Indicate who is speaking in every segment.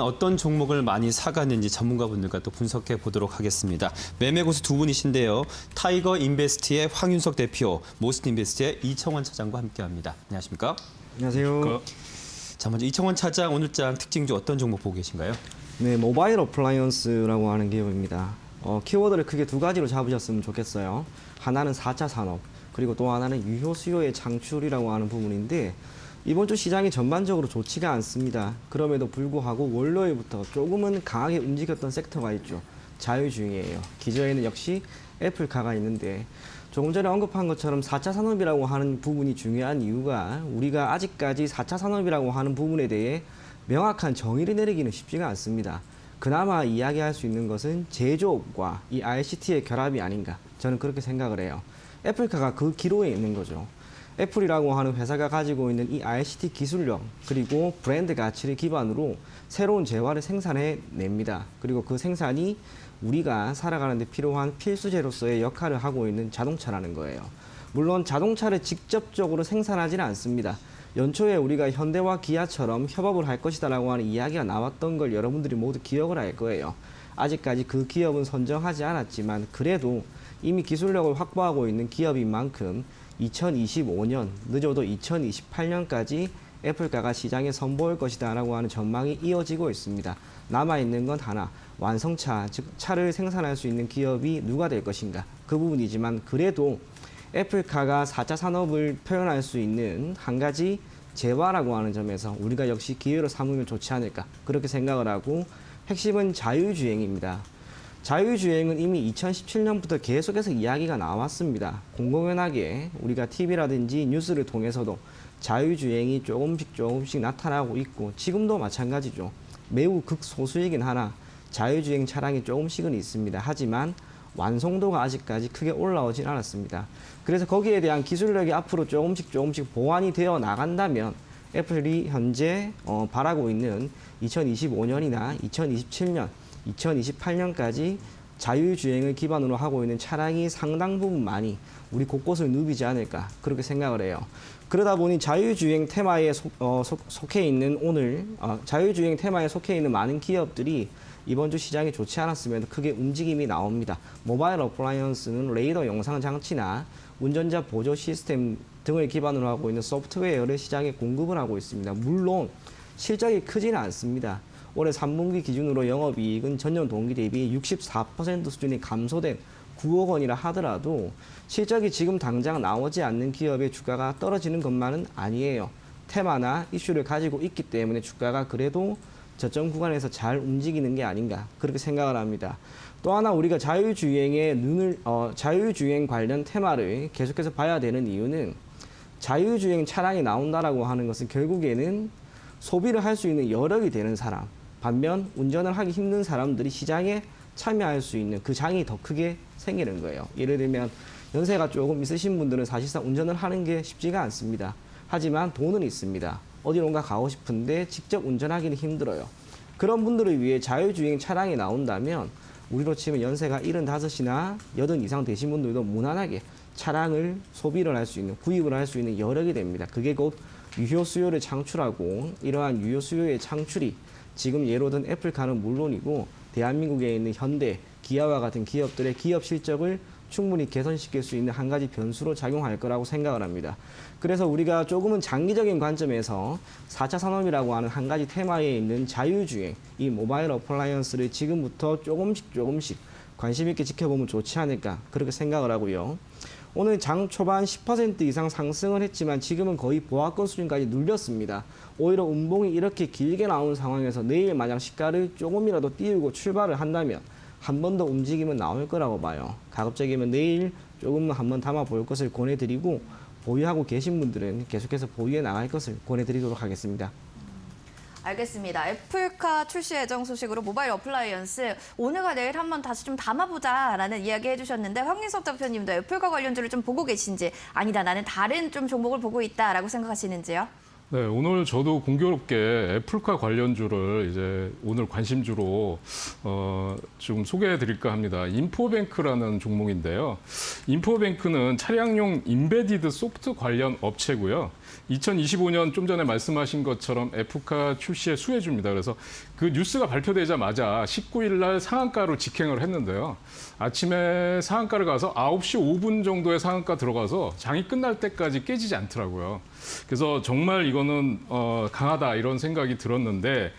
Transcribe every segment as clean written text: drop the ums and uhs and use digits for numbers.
Speaker 1: 어떤 종목을 많이 사갔는지 전문가분들과 또 분석해 보도록 하겠습니다. 매매 고수 두 분이신데요. 타이거 인베스트의 황윤석 대표, 모스트 인베스트의 이청원 차장과 함께합니다. 안녕하십니까?
Speaker 2: 안녕하세요.
Speaker 1: 자, 먼저 이청원 차장 오늘장 특징주 어떤 종목 보고 계신가요?
Speaker 2: 네, 모바일 어플라이언스라고 하는 기업입니다. 키워드를 크게 두 가지로 잡으셨으면 좋겠어요. 하나는 4차 산업, 그리고 또 하나는 유효 수요의 창출이라고 하는 부분인데 이번 주 시장이 전반적으로 좋지가 않습니다. 그럼에도 불구하고 월요일부터 조금은 강하게 움직였던 섹터가 있죠. 자율주행이에요. 기저에는 역시 애플카가 있는데 조금 전에 언급한 것처럼 4차 산업이라고 하는 부분이 중요한 이유가 우리가 아직까지 4차 산업이라고 하는 부분에 대해 명확한 정의를 내리기는 쉽지가 않습니다. 그나마 이야기할 수 있는 것은 제조업과 이 ICT의 결합이 아닌가 저는 그렇게 생각을 해요. 애플카가 그 기로에 있는 거죠. 애플이라고 하는 회사가 가지고 있는 이 ICT 기술력 그리고 브랜드 가치를 기반으로 새로운 재화를 생산해 냅니다. 그리고 그 생산이 우리가 살아가는 데 필요한 필수재로서의 역할을 하고 있는 자동차라는 거예요. 물론 자동차를 직접적으로 생산하지는 않습니다. 연초에 우리가 현대와 기아처럼 협업을 할 것이다라고 하는 이야기가 나왔던 걸 여러분들이 모두 기억을 할 거예요. 아직까지 그 기업은 선정하지 않았지만 그래도 이미 기술력을 확보하고 있는 기업인 만큼 2025년, 늦어도 2028년까지 애플카가 시장에 선보일 것이다 라고 하는 전망이 이어지고 있습니다. 남아있는 건 하나, 완성차, 즉 차를 생산할 수 있는 기업이 누가 될 것인가 그 부분이지만 그래도 애플카가 4차 산업을 표현할 수 있는 한 가지 재화라고 하는 점에서 우리가 역시 기회로 삼으면 좋지 않을까 그렇게 생각을 하고 핵심은 자율주행입니다. 자율주행은 이미 2017년부터 계속해서 이야기가 나왔습니다. 공공연하게 우리가 TV라든지 뉴스를 통해서도 자율주행이 조금씩 나타나고 있고 지금도 마찬가지죠. 매우 극소수이긴 하나 자율주행 차량이 조금씩은 있습니다. 하지만 완성도가 아직까지 크게 올라오진 않았습니다. 그래서 거기에 대한 기술력이 앞으로 조금씩 보완이 되어 나간다면 애플이 현재 바라고 있는 2025년이나 2027년 2028년까지 자율주행을 기반으로 하고 있는 차량이 상당 부분 많이 우리 곳곳을 누비지 않을까 그렇게 생각을 해요. 그러다 보니 자율주행 테마에 속해 있는 자율주행 테마에 속해 있는 많은 기업들이 이번 주 시장이 좋지 않았음에도 크게 움직임이 나옵니다. 모바일 어플라이언스는 레이더 영상 장치나 운전자 보조 시스템 등을 기반으로 하고 있는 소프트웨어를 시장에 공급을 하고 있습니다. 물론 실적이 크지는 않습니다. 올해 3분기 기준으로 영업이익은 전년 동기 대비 64% 수준이 감소된 9억 원이라 하더라도 실적이 지금 당장 나오지 않는 기업의 주가가 떨어지는 것만은 아니에요. 테마나 이슈를 가지고 있기 때문에 주가가 그래도 저점 구간에서 잘 움직이는 게 아닌가 그렇게 생각을 합니다. 또 하나 우리가 자율주행 관련 테마를 계속해서 봐야 되는 이유는 자율주행 차량이 나온다라고 하는 것은 결국에는 소비를 할 수 있는 여력이 되는 사람 반면 운전을 하기 힘든 사람들이 시장에 참여할 수 있는 그 장이 더 크게 생기는 거예요. 예를 들면 연세가 조금 있으신 분들은 사실상 운전을 하는 게 쉽지가 않습니다. 하지만 돈은 있습니다. 어디론가 가고 싶은데 직접 운전하기는 힘들어요. 그런 분들을 위해 자율주행 차량이 나온다면 우리로 치면 연세가 75이나 80 이상 되신 분들도 무난하게 차량을 소비를 할 수 있는, 구입을 할 수 있는 여력이 됩니다. 그게 곧 유효 수요를 창출하고 이러한 유효 수요의 창출이 지금 예로 든 애플카는 물론이고 대한민국에 있는 현대, 기아와 같은 기업들의 기업 실적을 충분히 개선시킬 수 있는 한 가지 변수로 작용할 거라고 생각을 합니다. 그래서 우리가 조금은 장기적인 관점에서 4차 산업이라고 하는 한 가지 테마에 있는 자율주행, 이 모바일 어플라이언스를 지금부터 조금씩 관심 있게 지켜보면 좋지 않을까 그렇게 생각을 하고요. 오늘 장 초반 10% 이상 상승을 했지만 지금은 거의 보합권 수준까지 눌렸습니다. 오히려 운봉이 이렇게 길게 나온 상황에서 내일 만약 시가를 조금이라도 띄우고 출발을 한다면 한 번 더 움직임은 나올 거라고 봐요. 가급적이면 내일 조금 한번 담아 볼 것을 권해드리고 보유하고 계신 분들은 계속해서 보유해 나갈 것을 권해드리도록 하겠습니다.
Speaker 3: 알겠습니다. 애플카 출시 예정 소식으로 모바일 어플라이언스 오늘과 내일 한번 다시 좀 담아보자라는 이야기 해주셨는데 황윤석 대표님도 애플카 관련주를 좀 보고 계신지 아니다 나는 다른 좀 종목을 보고 있다라고 생각하시는지요?
Speaker 4: 네, 오늘 저도 공교롭게 애플카 관련주를 이제 오늘 관심주로 좀 소개해 드릴까 합니다. 인포뱅크라는 종목인데요. 인포뱅크는 차량용 인베디드 소프트 관련 업체고요. 2025년 좀 전에 말씀하신 것처럼 애플카 출시의 수혜주입니다. 그래서 그 뉴스가 발표되자마자 19일 날 상한가로 직행을 했는데요. 아침에 상한가를 가서 9시 5분 정도에 상한가 들어가서 장이 끝날 때까지 깨지지 않더라고요. 그래서 정말 이거는 강하다 이런 생각이 들었는데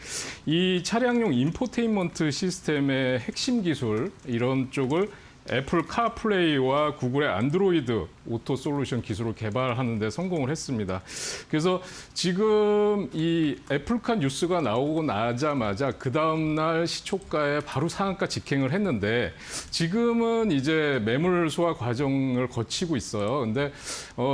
Speaker 4: 이 차량용 인포테인먼트 시스템의 핵심 기술 이런 쪽을 애플 카플레이와 구글의 안드로이드 오토 솔루션 기술을 개발하는 데 성공을 했습니다. 그래서 지금 이 애플카 뉴스가 나오고 나자마자 그 다음날 시초가에 바로 상한가 직행을 했는데 지금은 이제 매물 소화 과정을 거치고 있어요. 근데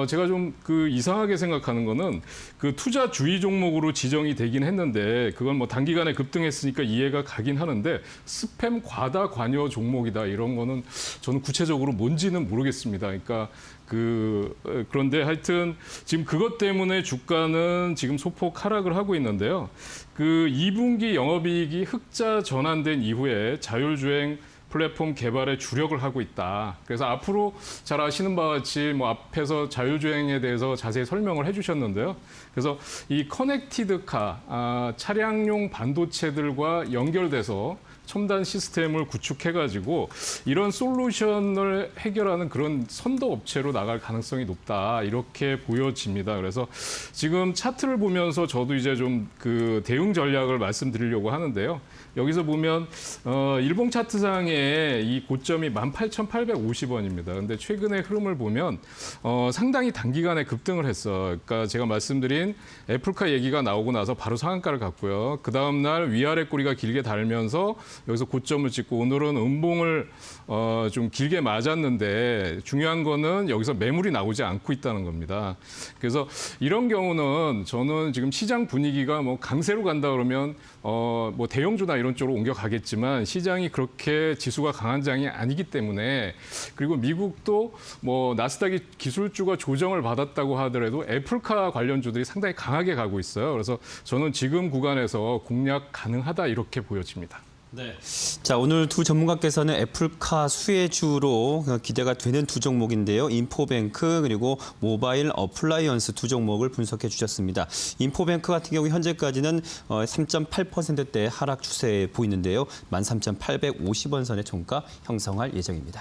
Speaker 4: 제가 좀 그 이상하게 생각하는 거는 그 투자주의 종목으로 지정이 되긴 했는데 그건 뭐 단기간에 급등했으니까 이해가 가긴 하는데 스팸 과다 관여 종목이다 이런 거는 저는 구체적으로 뭔지는 모르겠습니다. 그러니까 그런데 하여튼 지금 그것 때문에 주가는 지금 소폭 하락을 하고 있는데요. 그 2분기 영업이익이 흑자 전환된 이후에 자율주행 플랫폼 개발에 주력을 하고 있다. 그래서 앞으로 잘 아시는 바와 같이 뭐 앞에서 자율주행에 대해서 자세히 설명을 해주셨는데요. 그래서 이 커넥티드카, 차량용 반도체들과 연결돼서 첨단 시스템을 구축해가지고 이런 솔루션을 해결하는 그런 선도 업체로 나갈 가능성이 높다 이렇게 보여집니다. 그래서 지금 차트를 보면서 저도 이제 좀 그 대응 전략을 말씀드리려고 하는데요. 여기서 보면 일봉 차트상에 이 고점이 18,850원입니다. 근데 최근의 흐름을 보면 상당히 단기간에 급등을 했어. 그러니까 제가 말씀드린 애플카 얘기가 나오고 나서 바로 상한가를 갔고요. 그 다음 날 위아래 꼬리가 길게 달면서 여기서 고점을 찍고 오늘은 음봉을 좀 길게 맞았는데 중요한 거는 여기서 매물이 나오지 않고 있다는 겁니다. 그래서 이런 경우는 저는 지금 시장 분위기가 뭐 강세로 간다 그러면 뭐 대형주나 이런 쪽으로 옮겨가겠지만 시장이 그렇게 지수가 강한 장이 아니기 때문에 그리고 미국도 뭐 나스닥이 기술주가 조정을 받았다고 하더라도 애플카 관련주들이 상당히 강하게 가고 있어요. 그래서 저는 지금 구간에서 공략 가능하다 이렇게 보여집니다.
Speaker 1: 네. 자, 오늘 두 전문가께서는 애플카 수혜주로 기대가 되는 두 종목인데요. 인포뱅크 그리고 모바일 어플라이언스 두 종목을 분석해 주셨습니다. 인포뱅크 같은 경우 현재까지는 3.8%대 하락 추세에 보이는데요. 13,850원 선의 종가 형성할 예정입니다.